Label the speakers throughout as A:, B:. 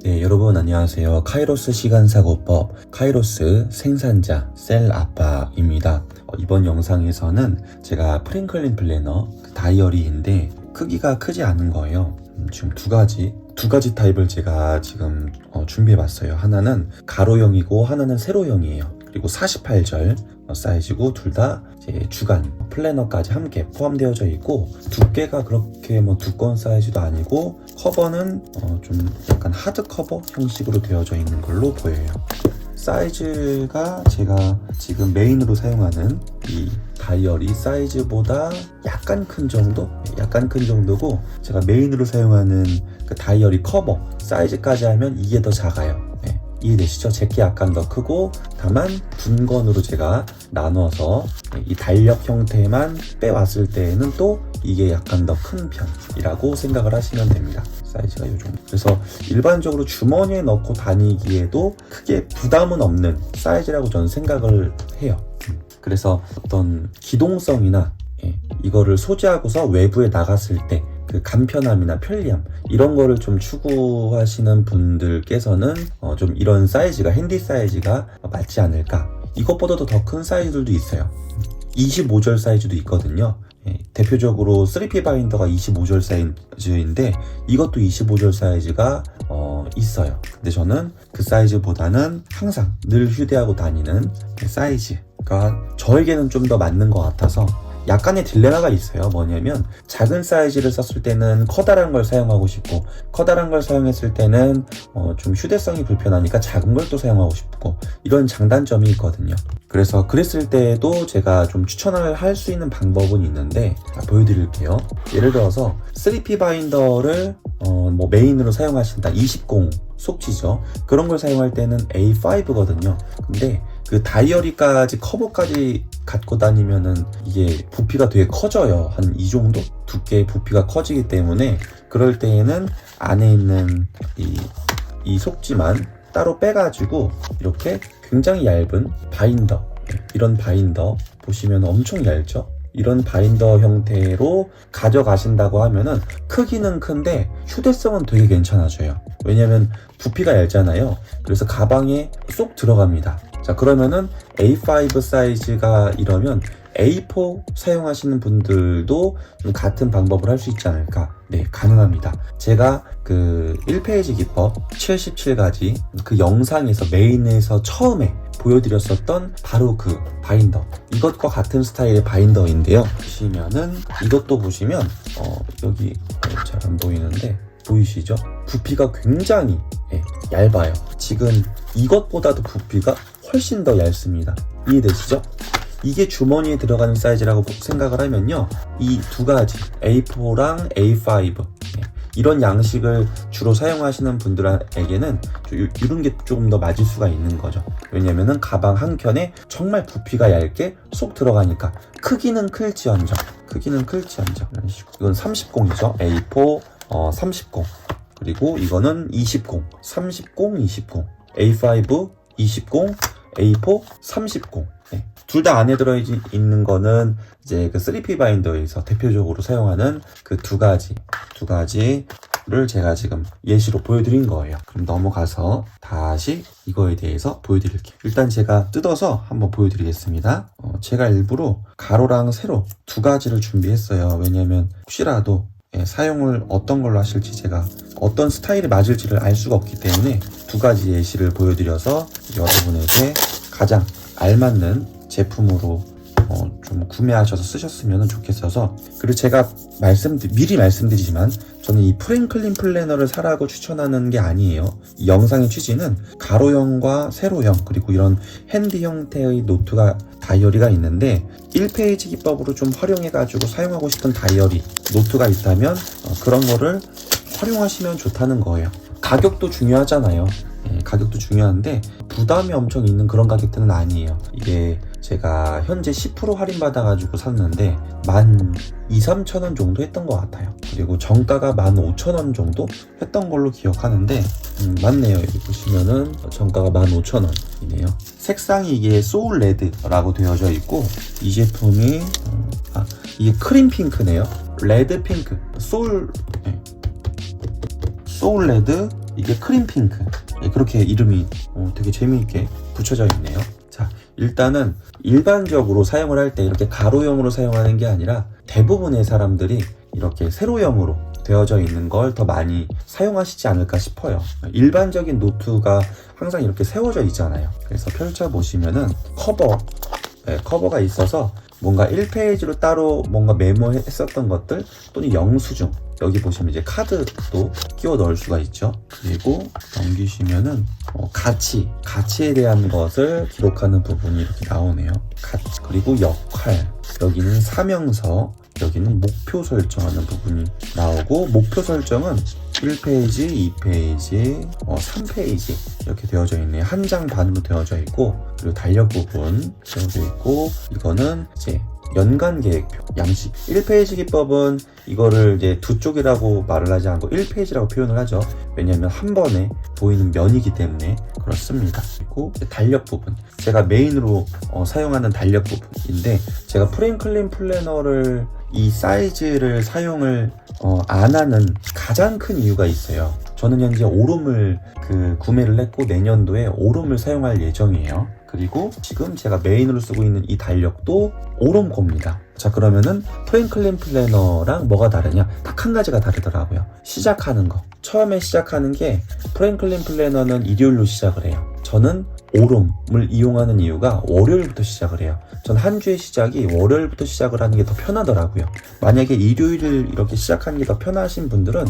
A: 네, 여러분 안녕하세요. 카이로스 시간사고법 카이로스 생산자 셀아빠입니다. 이번 영상에서는 제가 프랭클린 플래너 다이어리인데 크기가 크지 않은 거예요. 지금 두 가지 타입을 제가 지금 준비해봤어요. 하나는 가로형이고 하나는 세로형이에요. 그리고 48절 사이즈고 둘 다 주간 플래너까지 함께 포함되어져 있고, 두께가 그렇게 두꺼운 사이즈도 아니고 커버는 좀 약간 하드 커버 형식으로 되어져 있는 걸로 보여요. 사이즈가 제가 지금 메인으로 사용하는 이 다이어리 사이즈보다 약간 큰 정도고, 제가 메인으로 사용하는 그 다이어리 커버 사이즈까지 하면 이게 더 작아요. 이해되시죠? 제게 약간 더 크고, 다만 분건으로 제가 나눠서 이 달력 형태만 빼왔을 때에는 또 이게 약간 더 큰 편이라고 생각을 하시면 됩니다. 사이즈가 이 정도. 그래서 일반적으로 주머니에 넣고 다니기에도 크게 부담은 없는 사이즈라고 저는 생각을 해요. 그래서 어떤 기동성이나 이거를 소지하고서 외부에 나갔을 때 그 간편함이나 편리함, 이런 거를 좀 추구하시는 분들께서는 좀 이런 사이즈가, 핸디 사이즈가 맞지 않을까. 이것보다도 더 큰 사이즈들도 있어요. 25절 사이즈도 있거든요. 대표적으로 3P 바인더가 25절 사이즈인데 이것도 25절 사이즈가 있어요. 근데 저는 그 사이즈보다는 항상 늘 휴대하고 다니는 사이즈가 저에게는 좀 더 맞는 것 같아서, 약간의 딜레마가 있어요. 뭐냐면 작은 사이즈를 썼을 때는 커다란 걸 사용하고 싶고, 커다란 걸 사용했을 때는 좀 휴대성이 불편하니까 작은 걸 또 사용하고 싶고, 이런 장단점이 있거든요. 그래서 그랬을 때도 제가 좀 추천을 할 수 있는 방법은 있는데 보여드릴게요. 예를 들어서 3P 바인더를 메인으로 사용하신다. 20 속지죠. 그런 걸 사용할 때는 A5거든요. 근데 그 다이어리까지 커버까지 갖고 다니면은 이게 부피가 되게 커져요. 한 이 정도 두께의 부피가 커지기 때문에, 그럴 때에는 안에 있는 이 속지만 따로 빼가지고 이렇게 굉장히 얇은 바인더, 이런 바인더 보시면 엄청 얇죠? 이런 바인더 형태로 가져가신다고 하면은 크기는 큰데 휴대성은 되게 괜찮아져요. 왜냐면 부피가 얇잖아요. 그래서 가방에 쏙 들어갑니다. 자, 그러면은 A5 사이즈가 이러면 A4 사용하시는 분들도 같은 방법을 할 수 있지 않을까? 네, 가능합니다. 제가 그 1페이지 기법 77가지 그 영상에서 메인에서 처음에 보여드렸었던 바로 그 바인더, 이것과 같은 스타일의 바인더인데요. 보시면은 이것도 보시면 여기 잘 안 보이는데 보이시죠? 부피가 굉장히 얇아요. 지금 이것보다도 부피가 훨씬 더 얇습니다. 이해되시죠? 이게 주머니에 들어가는 사이즈라고 생각을 하면요, 이 두 가지 A4랑 A5 이런 양식을 주로 사용하시는 분들에게는 이런 게 조금 더 맞을 수가 있는 거죠. 왜냐면은 가방 한 켠에 정말 부피가 얇게 쏙 들어가니까 크기는 클지언정 이런 식으로. 이건 30이죠. A4 30, 그리고 이거는 20, 30, 20, A5 20, A4 30. 둘 다 안에 들어있는 거는 이제 그 3P 바인더에서 대표적으로 사용하는 그 두 가지를 제가 지금 예시로 보여드린 거예요. 그럼 넘어가서 다시 이거에 대해서 보여드릴게요. 일단 제가 뜯어서 한번 보여드리겠습니다. 제가 일부러 가로랑 세로 두 가지를 준비했어요. 왜냐면 혹시라도 사용을 어떤 걸로 하실지, 제가 어떤 스타일이 맞을지를 알 수가 없기 때문에 두 가지 예시를 보여드려서 여러분에게 가장 알맞는 제품으로 좀 구매하셔서 쓰셨으면 좋겠어서. 그리고 제가 미리 말씀드리지만 저는 이 프랭클린 플래너를 사라고 추천하는 게 아니에요. 이 영상의 취지는 가로형과 세로형, 그리고 이런 핸디 형태의 다이어리가 있는데 1페이지 기법으로 좀 활용해가지고 사용하고 싶은 다이어리, 노트가 있다면 그런 거를 활용하시면 좋다는 거예요. 가격도 중요하잖아요. 가격도 중요한데 부담이 엄청 있는 그런 가격대는 아니에요. 이게 제가 현재 10% 할인 받아가지고 샀는데 12,000~13,000원 정도 했던 것 같아요. 그리고 정가가 15,000원 정도 했던 걸로 기억하는데 맞네요. 여기 보시면은 정가가 15,000원이네요. 색상이 이게 소울 레드라고 되어져 있고, 이 제품이 이게 크림 핑크네요. 레드 핑크, 소울레드, 이게 크림핑크. 네, 그렇게 이름이 되게 재미있게 붙여져 있네요. 자, 일단은 일반적으로 사용을 할 때 이렇게 가로형으로 사용하는 게 아니라 대부분의 사람들이 이렇게 세로형으로 되어져 있는 걸 더 많이 사용하시지 않을까 싶어요. 일반적인 노트가 항상 이렇게 세워져 있잖아요. 그래서 펼쳐보시면은 커버가 있어서 뭔가 1페이지로 따로 뭔가 메모했었던 것들 또는 영수증, 여기 보시면 이제 카드도 끼워 넣을 수가 있죠. 그리고 넘기시면은 가치에 대한 것을 기록하는 부분이 이렇게 나오네요. 가치, 그리고 역할, 여기는 사명서, 여기는 목표 설정하는 부분이 나오고, 목표 설정은 1페이지, 2페이지, 3페이지 이렇게 되어져 있네요. 한 장 반으로 되어져 있고, 그리고 달력 부분 되어져 있고, 이거는 이제 연간 계획표, 양식. 1페이지 기법은 이거를 이제 두 쪽이라고 말을 하지 않고 1페이지라고 표현을 하죠. 왜냐하면 한 번에 보이는 면이기 때문에 그렇습니다. 그리고 달력 부분, 제가 메인으로 사용하는 달력 부분인데, 제가 프랭클린 플래너를 이 사이즈를 사용을 안 하는 가장 큰 이유가 있어요. 저는 현재 오름을 구매를 했고 내년도에 오름을 사용할 예정이에요. 그리고 지금 제가 메인으로 쓰고 있는 이 달력도 오름 겁니다. 자, 그러면은 프랭클린 플래너랑 뭐가 다르냐? 딱 한 가지가 다르더라고요. 시작하는 거. 처음에 시작하는 게 프랭클린 플래너는 일요일로 시작을 해요. 저는 오름을 이용하는 이유가 월요일부터 시작을 해요. 전 한 주의 시작이 월요일부터 시작을 하는 게 더 편하더라고요. 만약에 일요일을 이렇게 시작하는 게 더 편하신 분들은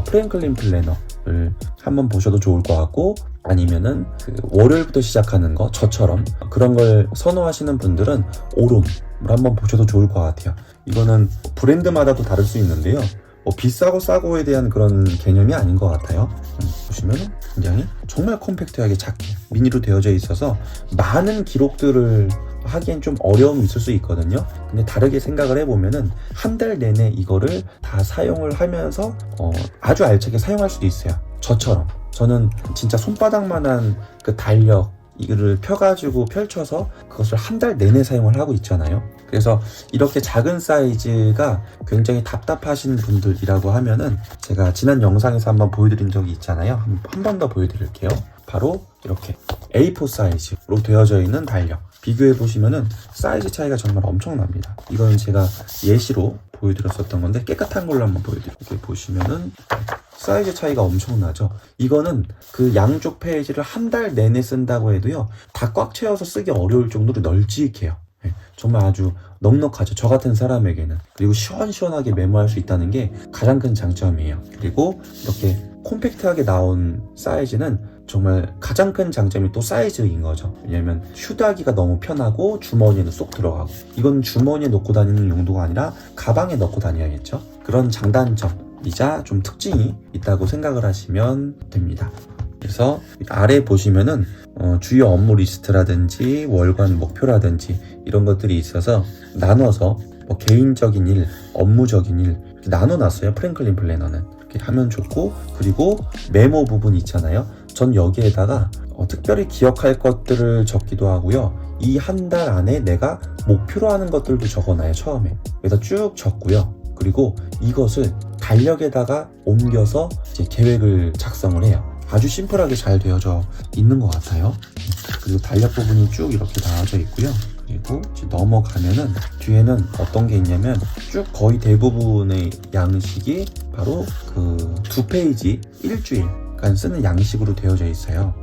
A: 프랭클린 플래너를 한번 보셔도 좋을 것 같고, 아니면은 월요일부터 시작하는 거, 저처럼 그런 걸 선호하시는 분들은 오름을 한번 보셔도 좋을 것 같아요. 이거는 브랜드마다도 다를 수 있는데요. 비싸고 싸고에 대한 그런 개념이 아닌 것 같아요. 보시면 굉장히 정말 컴팩트하게 작게 미니로 되어져 있어서 많은 기록들을 하기엔 좀 어려움이 있을 수 있거든요. 근데 다르게 생각을 해보면은 한 달 내내 이거를 다 사용을 하면서 아주 알차게 사용할 수도 있어요. 저는 진짜 손바닥만한 그 달력 이거를 펴가지고 펼쳐서 그것을 한 달 내내 사용을 하고 있잖아요. 그래서 이렇게 작은 사이즈가 굉장히 답답하신 분들이라고 하면은 제가 지난 영상에서 한번 보여드린 적이 있잖아요. 한 번 더 보여드릴게요. 바로 이렇게 A4 사이즈로 되어져 있는 달력 비교해 보시면은 사이즈 차이가 정말 엄청납니다. 이건 제가 예시로 보여드렸었던 건데 깨끗한 걸로 한번 보여드릴게요. 이렇게 보시면은 사이즈 차이가 엄청나죠. 이거는 그 양쪽 페이지를 한 달 내내 쓴다고 해도요, 다 꽉 채워서 쓰기 어려울 정도로 널찍해요. 정말 아주 넉넉하죠. 저 같은 사람에게는. 그리고 시원시원하게 메모할 수 있다는 게 가장 큰 장점이에요. 그리고 이렇게 콤팩트하게 나온 사이즈는 정말 가장 큰 장점이 또 사이즈인 거죠. 왜냐면 휴대하기가 너무 편하고 주머니에는 쏙 들어가고, 이건 주머니에 넣고 다니는 용도가 아니라 가방에 넣고 다녀야겠죠. 그런 장단점이자 좀 특징이 있다고 생각을 하시면 됩니다. 그래서 아래 보시면은 주요 업무 리스트라든지 월간 목표라든지 이런 것들이 있어서 나눠서 개인적인 일, 업무적인 일 이렇게 나눠놨어요. 프랭클린 플래너는 이렇게 하면 좋고, 그리고 메모 부분 있잖아요. 전 여기에다가 특별히 기억할 것들을 적기도 하고요. 이 한 달 안에 내가 목표로 하는 것들도 적어놔요. 처음에 여기다 쭉 적고요. 그리고 이것을 달력에다가 옮겨서 이제 계획을 작성을 해요. 아주 심플하게 잘 되어져 있는 것 같아요. 그리고 달력 부분이 쭉 이렇게 나와져 있고요. 그리고 이제 넘어가면은 뒤에는 어떤 게 있냐면 쭉 거의 대부분의 양식이 바로 그 2페이지 일주일간 쓰는 양식으로 되어져 있어요.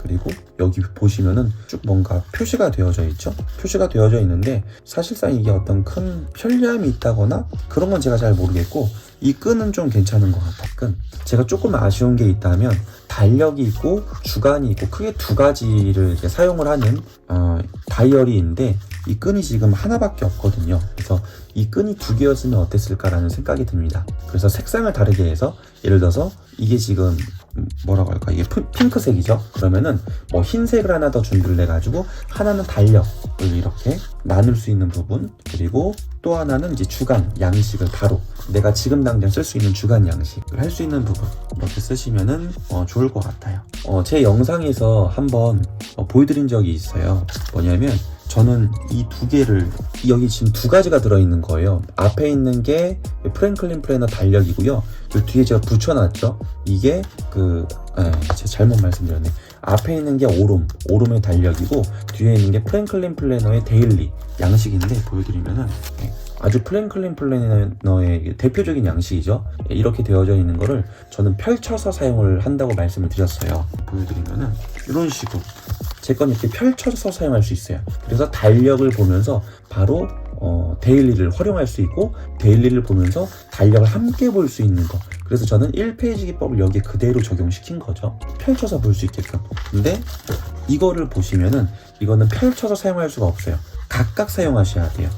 A: 그리고 여기 보시면은 쭉 뭔가 표시가 되어져 있죠. 표시가 되어져 있는데 사실상 이게 어떤 큰 편리함이 있다거나 그런 건 제가 잘 모르겠고, 이 끈은 좀 괜찮은 것 같아요. 끈. 제가 조금 아쉬운 게 있다면 달력이 있고 주간이 있고 크게 두 가지를 이제 사용을 하는 다이어리인데, 이 끈이 지금 하나밖에 없거든요. 그래서 이 끈이 두 개였으면 어땠을까라는 생각이 듭니다. 그래서 색상을 다르게 해서, 예를 들어서 이게 지금 뭐라고 할까, 이게 핑크색이죠. 그러면은 흰색을 하나 더 준비를 해가지고 하나는 달력을 이렇게 나눌 수 있는 부분, 그리고 또 하나는 이제 주간 양식을 바로 내가 지금 당장 쓸 수 있는 주간 양식을 할 수 있는 부분 이렇게 쓰시면은 좋을 것 같아요. 제 영상에서 한번 보여드린 적이 있어요. 뭐냐면 저는 이 두 개를, 여기 지금 두 가지가 들어있는 거예요. 앞에 있는 게 프랭클린 플래너 달력이고요. 그 뒤에 제가 붙여놨죠. 이게 제가 잘못 말씀드렸네. 앞에 있는 게 오름의 달력이고, 뒤에 있는 게 프랭클린 플래너의 데일리 양식인데, 보여드리면은 아주 프랭클린 플래너의 대표적인 양식이죠. 이렇게 되어져 있는 거를 저는 펼쳐서 사용을 한다고 말씀을 드렸어요. 보여드리면은 이런 식으로 제 건 이렇게 펼쳐서 사용할 수 있어요. 그래서 달력을 보면서 바로 데일리를 활용할 수 있고, 데일리를 보면서 달력을 함께 볼 수 있는 거. 그래서 저는 1페이지 기법을 여기에 그대로 적용시킨 거죠. 펼쳐서 볼 수 있게끔. 근데 이거를 보시면은 이거는 펼쳐서 사용할 수가 없어요. 각각 사용하셔야 돼요.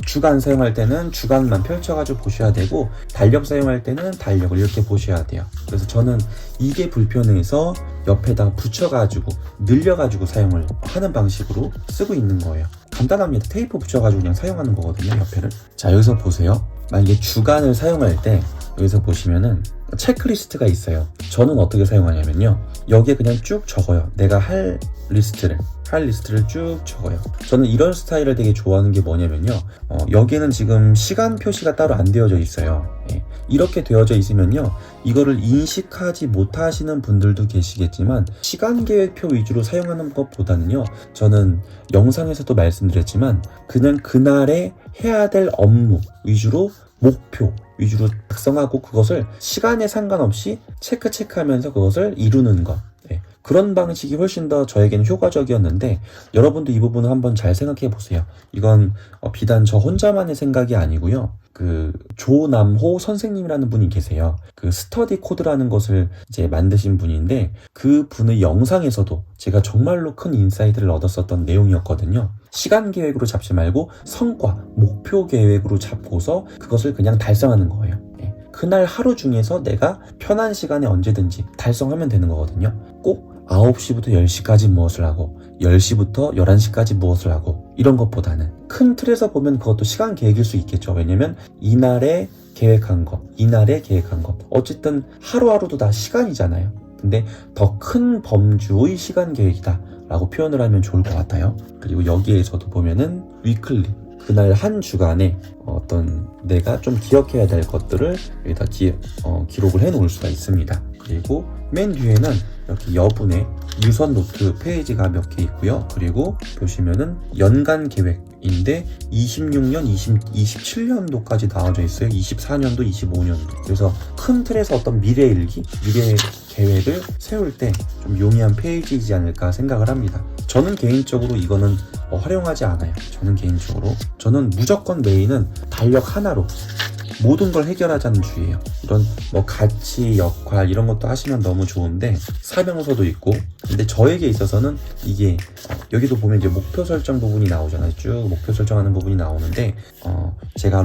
A: 주간 사용할 때는 주간만 펼쳐가지고 보셔야 되고, 달력 사용할 때는 달력을 이렇게 보셔야 돼요. 그래서 저는 이게 불편해서 옆에다 붙여가지고 늘려가지고 사용을 하는 방식으로 쓰고 있는 거예요. 간단합니다. 테이프 붙여가지고 그냥 사용하는 거거든요, 옆에를. 자, 여기서 보세요. 만약에 주간을 사용할 때 여기서 보시면은 체크리스트가 있어요. 저는 어떻게 사용하냐면요, 여기에 그냥 쭉 적어요. 내가 할 리스트를 쭉 적어요. 저는 이런 스타일을 되게 좋아하는 게 뭐냐면요, 여기에는 지금 시간 표시가 따로 안 되어져 있어요. 이렇게 되어져 있으면요, 이거를 인식하지 못하시는 분들도 계시겠지만, 시간 계획표 위주로 사용하는 것보다는요, 저는 영상에서도 말씀드렸지만 그냥 그날에 해야 될 업무 위주로, 목표 위주로 작성하고, 그것을 시간에 상관없이 체크하면서 그것을 이루는 것. 그런 방식이 훨씬 더 저에게는 효과적이었는데, 여러분도 이 부분을 한번 잘 생각해 보세요. 이건 비단 저 혼자만의 생각이 아니고요. 조남호 선생님이라는 분이 계세요. 스터디 코드라는 것을 이제 만드신 분인데, 그 분의 영상에서도 제가 정말로 큰 인사이트를 얻었었던 내용이었거든요. 시간 계획으로 잡지 말고 성과, 목표 계획으로 잡고서 그것을 그냥 달성하는 거예요. 그날 하루 중에서 내가 편한 시간에 언제든지 달성하면 되는 거거든요. 꼭 9시부터 10시까지 무엇을 하고 10시부터 11시까지 무엇을 하고, 이런 것보다는 큰 틀에서 보면 그것도 시간 계획일 수 있겠죠. 왜냐면 이날에 계획한 것, 어쨌든 하루하루도 다 시간이잖아요. 근데 더 큰 범주의 시간 계획이다 라고 표현을 하면 좋을 것 같아요. 그리고 여기에서도 보면은 위클리, 그날 한 주간에 어떤 내가 좀 기억해야 될 것들을 여기다 기록을 해 놓을 수가 있습니다. 그리고 맨 뒤에는 이렇게 여분의 유선 노트 페이지가 몇 개 있고요. 그리고 보시면은 연간 계획인데 26년, 27년도까지 나와져 있어요. 24년도, 25년도. 그래서 큰 틀에서 어떤 미래 계획을 세울 때 좀 용이한 페이지이지 않을까 생각을 합니다. 저는 개인적으로 이거는 활용하지 않아요. 저는 무조건 메인은 달력 하나로 모든 걸 해결하자는 주의예요. 이런 가치, 역할 이런 것도 하시면 너무 좋은데, 사명서도 있고. 근데 저에게 있어서는 이게 여기도 보면 이제 목표 설정 부분이 나오잖아요. 쭉 목표 설정하는 부분이 나오는데, 제가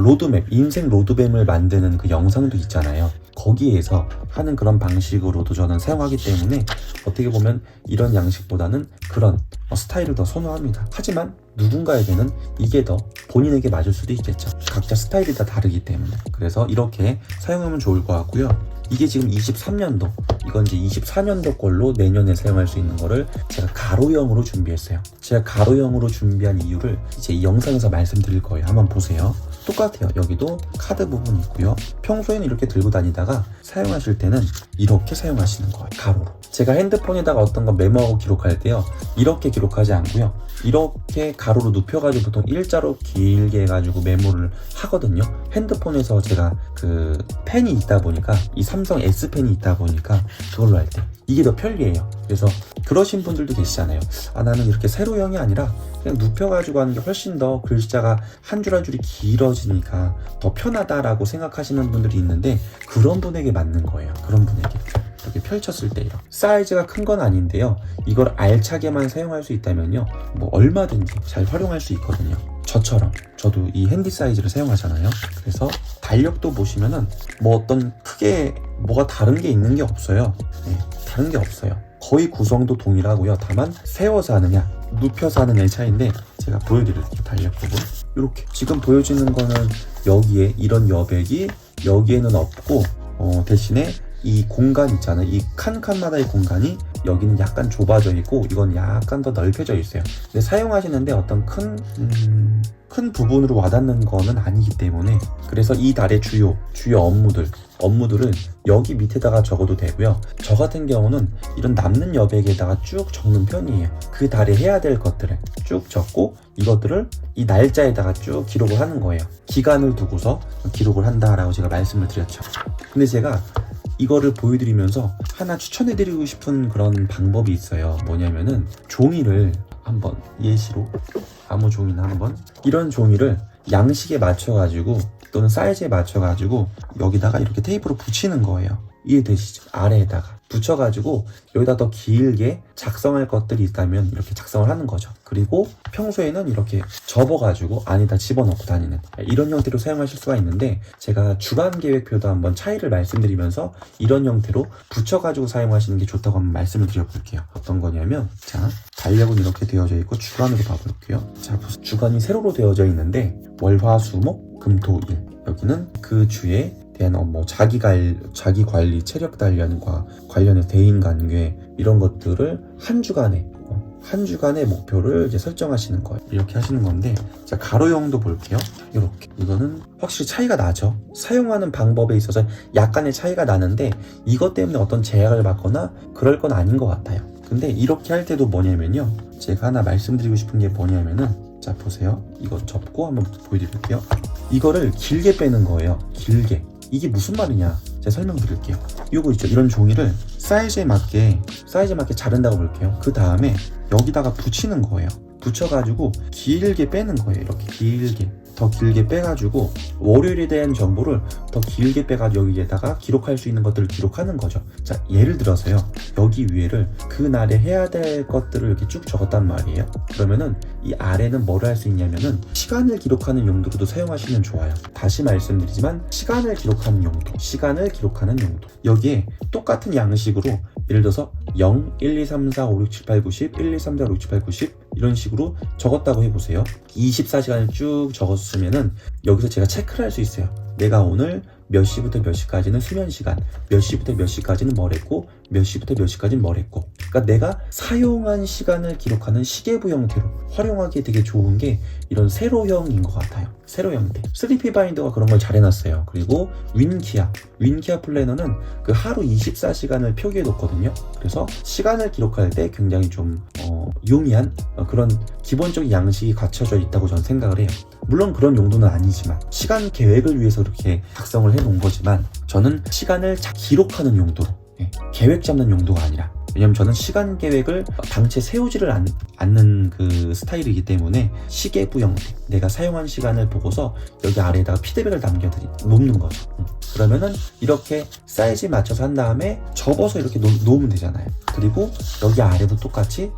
A: 인생 로드맵을 만드는 그 영상도 있잖아요. 거기에서 하는 그런 방식으로도 저는 사용하기 때문에, 어떻게 보면 이런 양식보다는 그런 스타일을 더 선호합니다. 하지만 누군가에게는 이게 더 본인에게 맞을 수도 있겠죠. 각자 스타일이 다 다르기 때문에. 그래서 이렇게 사용하면 좋을 것 같고요. 이게 지금 23년도, 이건 이제 24년도 걸로 내년에 사용할 수 있는 거를 제가 가로형으로 준비했어요. 제가 가로형으로 준비한 이유를 이제 이 영상에서 말씀드릴 거예요. 한번 보세요. 똑같아요. 여기도 카드 부분이 있고요. 평소에는 이렇게 들고 다니다가 사용하실 때는 이렇게 사용하시는 거예요. 가로로. 제가 핸드폰에다가 어떤 거 메모하고 기록할 때요, 이렇게 기록하지 않고요, 이렇게 가로로 눕혀가지고 보통 일자로 길게 해가지고 메모를 하거든요. 핸드폰에서 제가 펜이 있다 보니까, 이 삼성 S펜이 있다 보니까 그걸로 할 때 이게 더 편리해요. 그래서 그러신 분들도 계시잖아요. 나는 이렇게 세로형이 아니라 그냥 눕혀가지고 하는 게 훨씬 더 글자가 한 줄 한 줄이 길어지니까 더 편하다라고 생각하시는 분들이 있는데, 그런 분에게 맞는 거예요. 그런 분에게. 이렇게 펼쳤을 때 사이즈가 큰 건 아닌데요, 이걸 알차게만 사용할 수 있다면요, 얼마든지 잘 활용할 수 있거든요. 저도 이 핸디 사이즈를 사용하잖아요. 그래서 달력도 보시면은 어떤 크게 뭐가 다른 게 있는 게 없어요. 다른 게 없어요. 거의 구성도 동일하고요. 다만 세워서 하느냐 눕혀서 하느냐의 차이인데, 제가 보여드릴게요. 달력 부분 이렇게 지금 보여지는 거는 여기에 이런 여백이 여기에는 없고, 대신에 이 공간 있잖아요. 이 칸칸마다의 공간이 여기는 약간 좁아져 있고 이건 약간 더 넓혀져 있어요. 근데 사용하시는데 어떤 큰 부분으로 와닿는 거는 아니기 때문에, 그래서 이 달의 주요 업무들을 여기 밑에다가 적어도 되고요. 저 같은 경우는 이런 남는 여백에다가 쭉 적는 편이에요. 그 달에 해야 될 것들을 쭉 적고 이것들을 이 날짜에다가 쭉 기록을 하는 거예요. 기간을 두고서 기록을 한다라고 제가 말씀을 드렸죠. 근데 제가 이거를 보여드리면서 하나 추천해드리고 싶은 그런 방법이 있어요. 뭐냐면은 종이를 한번 예시로 아무 종이나 한번 이런 종이를 양식에 맞춰가지고 또는 사이즈에 맞춰가지고 여기다가 이렇게 테이프로 붙이는 거예요. 이해되시죠? 아래에다가 붙여가지고 여기다 더 길게 작성할 것들이 있다면 이렇게 작성을 하는 거죠. 그리고 평소에는 이렇게 접어가지고 안에다 집어넣고 다니는 이런 형태로 사용하실 수가 있는데, 제가 주간 계획표도 한번 차이를 말씀드리면서 이런 형태로 붙여가지고 사용하시는 게 좋다고 한번 말씀을 드려볼게요. 어떤 거냐면, 자, 달력은 이렇게 되어져 있고 주간으로 봐볼게요. 자, 주간이 세로로 되어져 있는데 월화수목 금토일, 여기는 그 주에 대한 자기 관리, 체력 단련과 관련해서 대인관계 이런 것들을 한 주간의 목표를 이제 설정하시는 거예요. 이렇게 하시는 건데, 자, 가로형도 볼게요. 이렇게. 이거는 확실히 차이가 나죠. 사용하는 방법에 있어서 약간의 차이가 나는데 이것 때문에 어떤 제약을 받거나 그럴 건 아닌 것 같아요. 근데 이렇게 할 때도 뭐냐면요, 제가 하나 말씀드리고 싶은 게 뭐냐면은, 자, 보세요. 이거 접고 한번 보여드릴게요. 이거를 길게 빼는 거예요. 길게. 이게 무슨 말이냐, 제가 설명드릴게요. 요거 있죠, 이런 종이를 사이즈에 맞게 자른다고 볼게요. 그 다음에 여기다가 붙이는 거예요. 붙여가지고 길게 빼는 거예요. 이렇게 더 길게 빼가지고 월요일에 대한 정보를 더 길게 빼가지고 여기에다가 기록할 수 있는 것들을 기록하는 거죠. 자, 예를 들어서요, 여기 위에를 그 날에 해야 될 것들을 이렇게 쭉 적었단 말이에요. 그러면은 이 아래는 뭘 할 수 있냐면은 시간을 기록하는 용도로도 사용하시면 좋아요. 다시 말씀드리지만 시간을 기록하는 용도, 여기에 똑같은 양식으로 예를 들어서 0, 1, 2, 3, 4, 5, 6, 7, 8, 90, 1, 2, 3, 4, 5, 6, 7, 8, 90 이런 식으로 적었다고 해보세요. 24시간을 쭉 적었으면은 여기서 제가 체크를 할 수 있어요. 내가 오늘 몇 시부터 몇 시까지는 수면 시간, 몇 시부터 몇 시까지는 뭘 했고, 몇 시부터 몇 시까지는 뭘 했고. 그러니까 내가 사용한 시간을 기록하는 시계부 형태로 활용하기 되게 좋은 게 이런 세로형인 것 같아요. 세로 형태. 3P 바인더가 그런 걸 잘 해놨어요. 그리고 윈키아 플래너는 그 하루 24시간을 표기해 놓거든요. 그래서 시간을 기록할 때 굉장히 좀 용이한 그런 기본적인 양식이 갖춰져 있다고 저는 생각을 해요. 물론 그런 용도는 아니지만 시간 계획을 위해서 이렇게 작성을 해놓은 거지만, 저는 시간을 기록하는 용도로, 계획 잡는 용도가 아니라, 왜냐면 저는 시간 계획을 당체 세우지를 않는 그 스타일이기 때문에 시계부 형태, 내가 사용한 시간을 보고서 여기 아래에다가 피드백을 놓는 거죠. 그러면은 이렇게 사이즈에 맞춰서 한 다음에 접어서 이렇게 놓으면 되잖아요. 그리고 여기 아래도 똑같이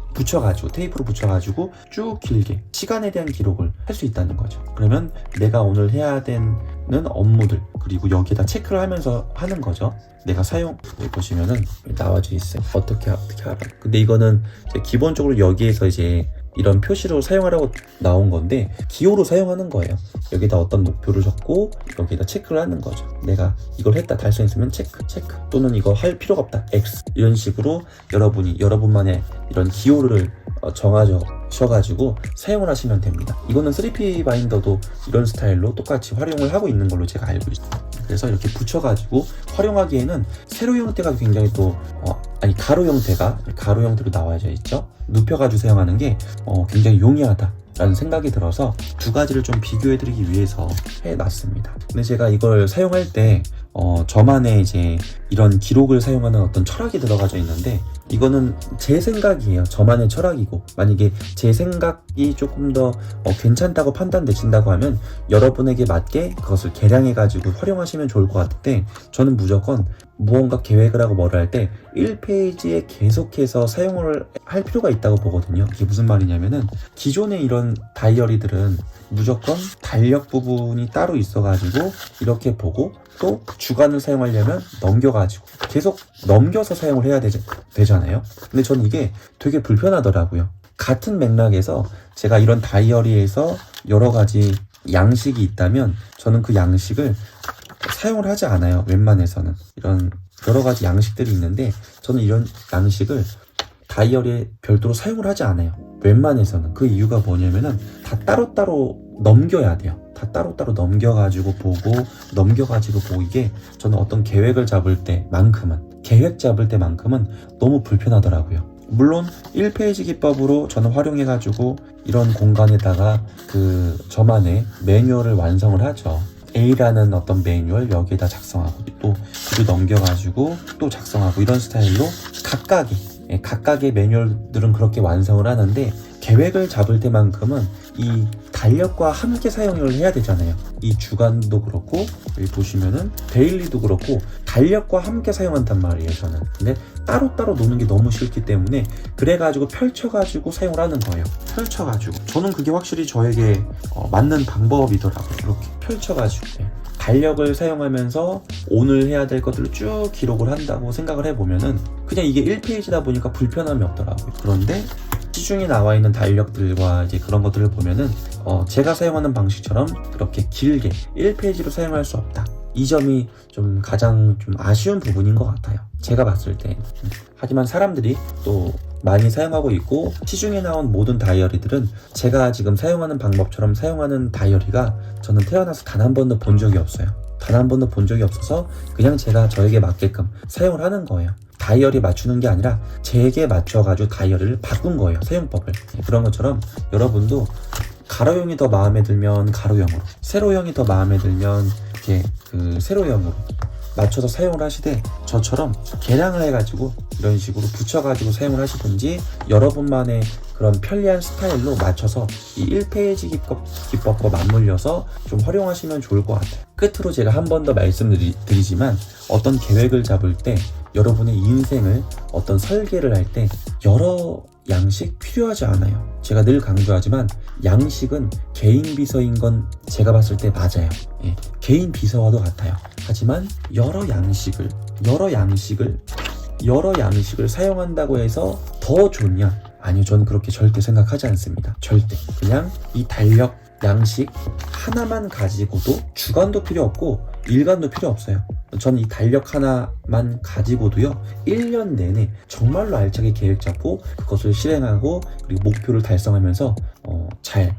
A: 테이프로 붙여가지고 쭉 길게 시간에 대한 기록을 할 수 있다는 거죠. 그러면 내가 오늘 해야 되는 업무들, 그리고 여기에다 체크를 하면서 하는 거죠. 내가 여기 보시면은 나와져 있어요. 어떻게 알아? 근데 이거는 기본적으로 여기에서 이제 이런 표시로 사용하라고 나온 건데 기호로 사용하는 거예요. 여기다 어떤 목표를 적고 여기다 체크를 하는 거죠. 내가 이걸 했다, 달성했으면 체크 또는 이거 할 필요가 없다, X. 이런 식으로 여러분만의 이런 기호를 정하셔가지고 사용을 하시면 됩니다. 이거는 3P 바인더도 이런 스타일로 똑같이 활용을 하고 있는 걸로 제가 알고 있어요. 그래서 이렇게 붙여가지고 활용하기에는 세로 형태가 굉장히 가로 형태로 나와져 있죠. 눕혀가지고 사용하는 게 굉장히 용이하다라는 생각이 들어서 두 가지를 좀 비교해드리기 위해서 해놨습니다. 근데 제가 이걸 사용할 때 저만의 이제 이런 기록을 사용하는 어떤 철학이 들어가져 있는데, 이거는 제 생각이에요. 저만의 철학이고, 만약에 제 생각이 조금 더 괜찮다고 판단되신다고 하면 여러분에게 맞게 그것을 개량해가지고 활용하시면 좋을 것 같은데, 저는 무조건 무언가 계획을 하고 뭐를 할 때 1페이지에 계속해서 사용을 할 필요가 있다고 보거든요. 이게 무슨 말이냐면은, 기존의 이런 다이어리들은 무조건 달력 부분이 따로 있어가지고 이렇게 보고, 또 주간을 사용하려면 계속 넘겨서 사용을 해야 되잖아요. 근데 저는 이게 되게 불편하더라고요. 같은 맥락에서 제가 이런 다이어리에서 여러 가지 양식이 있다면 저는 그 양식을 사용을 하지 않아요. 웬만해서는. 이런 여러 가지 양식들이 있는데 저는 이런 양식을 다이어리에 별도로 사용을 하지 않아요. 웬만해서는. 그 이유가 뭐냐면은 다 따로따로 넘겨야 돼요. 다 따로따로 넘겨가지고 보고 이게 저는 어떤 계획 잡을 때만큼은 너무 불편하더라고요. 물론 1페이지 기법으로 저는 활용해가지고 이런 공간에다가 그 저만의 매뉴얼을 완성을 하죠. A라는 어떤 매뉴얼 여기에다 작성하고 또 뒤로 넘겨가지고 또 작성하고 이런 스타일로 각각의 매뉴얼들은 그렇게 완성을 하는데 계획을 잡을 때만큼은 이 달력과 함께 사용을 해야 되잖아요. 이 주간도 그렇고 여기 보시면은 데일리도 그렇고 달력과 함께 사용한단 말이에요 저는. 근데 따로따로 노는 게 너무 싫기 때문에 그래가지고 펼쳐가지고 사용을 하는 거예요. 저는 그게 확실히 저에게 맞는 방법이더라고요. 이렇게 펼쳐가지고 달력을 사용하면서 오늘 해야 될 것들을 쭉 기록을 한다고 생각을 해보면은 그냥 이게 1페이지다 보니까 불편함이 없더라고요. 그런데 시중에 나와 있는 달력들과 이제 그런 것들을 보면은 제가 사용하는 방식처럼 그렇게 길게 1페이지로 사용할 수 없다. 이 점이 좀 가장 좀 아쉬운 부분인 것 같아요. 제가 봤을 때. 하지만 사람들이 또 많이 사용하고 있고 시중에 나온 모든 다이어리들은 제가 지금 사용하는 방법처럼 사용하는 다이어리가 저는 태어나서 단 한 번도 본 적이 없어요. 단 한 번도 본 적이 없어서 그냥 제가 저에게 맞게끔 사용을 하는 거예요. 다이어리 맞추는 게 아니라 제게 맞춰가지고 다이어리를 바꾼 거예요. 사용법을. 그런 것처럼 여러분도 가로형이 더 마음에 들면 가로형으로, 세로형이 더 마음에 들면 이렇게 그 세로형으로 맞춰서 사용을 하시되 저처럼 개량을 해가지고 이런 식으로 붙여가지고 사용을 하시든지 여러분만의 그런 편리한 스타일로 맞춰서 이 1페이지 기법과 맞물려서 좀 활용하시면 좋을 것 같아요. 끝으로 제가 한 번 더 말씀드리지만 어떤 계획을 잡을 때 여러분의 인생을 어떤 설계를 할 때 여러 양식 필요하지 않아요. 제가 늘 강조하지만 양식은 개인 비서인 건 제가 봤을 때 맞아요. 개인 비서와도 같아요. 하지만 여러 양식을 사용한다고 해서 더 좋냐? 아니요, 저는 그렇게 절대 생각하지 않습니다. 절대. 그냥 이 달력 양식 하나만 가지고도 주간도 필요 없고 일간도 필요 없어요. 저는 이 달력 하나만 가지고도요 1년 내내 정말로 알차게 계획 잡고 그것을 실행하고 그리고 목표를 달성하면서 잘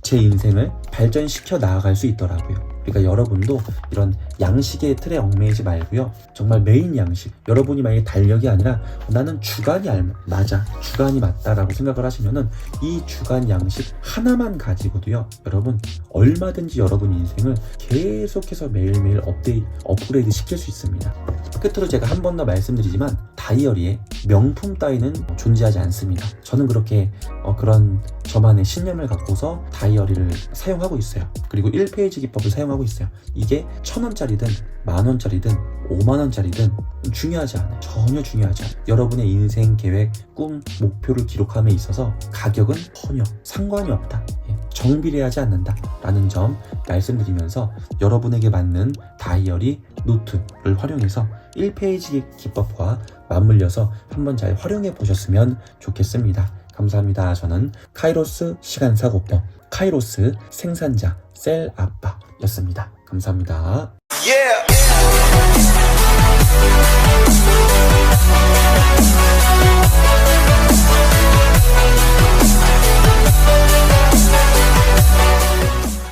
A: 제 인생을 발전시켜 나아갈 수 있더라고요. 그러니까 여러분도 이런 양식의 틀에 얽매이지 말고요. 정말 메인 양식. 여러분이 만약에 달력이 아니라 나는 주간이 맞다라고 생각을 하시면은 이 주간 양식 하나만 가지고도요. 여러분 얼마든지 여러분 인생을 계속해서 매일매일 업그레이드 시킬 수 있습니다. 끝으로 제가 한 번 더 말씀드리지만 다이어리에 명품 따위는 존재하지 않습니다. 저는 그렇게 그런 저만의 신념을 갖고서 다이어리를 사용하고 있어요. 그리고 1페이지 기법을 사용하고 있어요. 이게 1,000원짜리든 10,000원짜리든 50,000원짜리든 중요하지 않아요. 전혀 중요하지 않아요. 여러분의 인생 계획, 꿈, 목표를 기록함에 있어서 가격은 전혀 상관이 없다. 정비례하지 않는다 라는 점 말씀드리면서 여러분에게 맞는 다이어리, 노트를 활용해서 1페이지 기법과 맞물려서 한번 잘 활용해 보셨으면 좋겠습니다. 감사합니다. 저는 카이로스 시간사고법, 카이로스 생산자 셀 아빠였습니다. 감사합니다. Yeah.